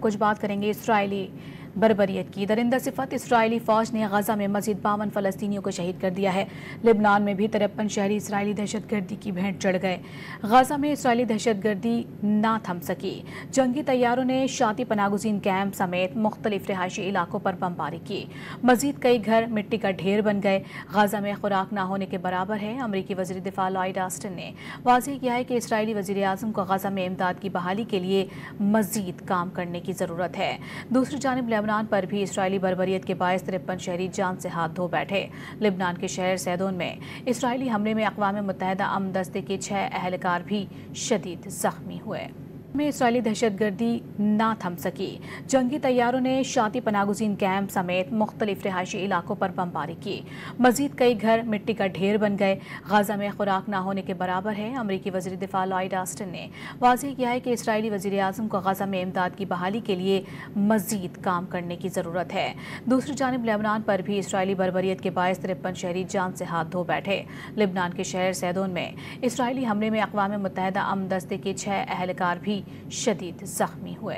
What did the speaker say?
कुछ बात करेंगे इसराइली बर्बरियत की। दरिंदा सिफत इसराइली फौज ने गजा में मजीद 52 फलस्तीनियों को शहीद कर दिया है। लेबनान में भी 53 शहरी इसराइली दहशतगर्दी की भेंट चढ़ गए। गजा में इसराइली दहशतगर्दी ना थम सकी। जंगी तैयारों ने शाती पनागुज़ीन कैंप समेत मुख्तलिफ रिहायशी इलाकों पर बमबारी की। मजीद कई घर मिट्टी का ढेर बन गए। गजा में खुराक ना होने के बराबर है। अमरीकी वज़ीर दिफा लॉयड ऑस्टिन ने वाज़ेह किया है कि इसराइली वज़ीर आज़म को गजा में इमदाद की बहाली के लिए मजीद काम करने की ज़रूरत है। दूसरी जानिब लेबनान पर भी इसराइली बर्बरियत के बायस 53 शहरी जान से हाथ धो बैठे। लेबनान के शहर सैदोन में इसराइली हमले में अक़वाम मुत्तहिदा अमन दस्ते के 6 अहलकार भी शदीद ज़ख्मी हुए। में इसराइली दहशतगर्दी ना थम सकी। जंगी तैयारों ने शाती पनागुज़ीन कैंप समेत मुख्तलिफ रिहायशी इलाकों पर बमबारी की। मजीद कई घर मिट्टी का ढेर बन गए। गजा में खुराक ना होने के बराबर है। अमरीकी वज़ीर दिफा लॉयड ऑस्टिन ने वाज़ेह किया है कि इसराइली वज़ीर आज़म को गजा में इमदाद की बहाली के लिए मजीद काम करने की ज़रूरत है। दूसरी जानिब लेबनान पर भी इसराइली बर्बरियत के बायस 53 शहरी जान से हाथ धो बैठे। लेबनान के शहर सैदोन में इसराइली हमले में अक़वाम मुत्तहिदा अमन दस्ते के 6 अहलकार भी शदीद ज़ख्मी हुए।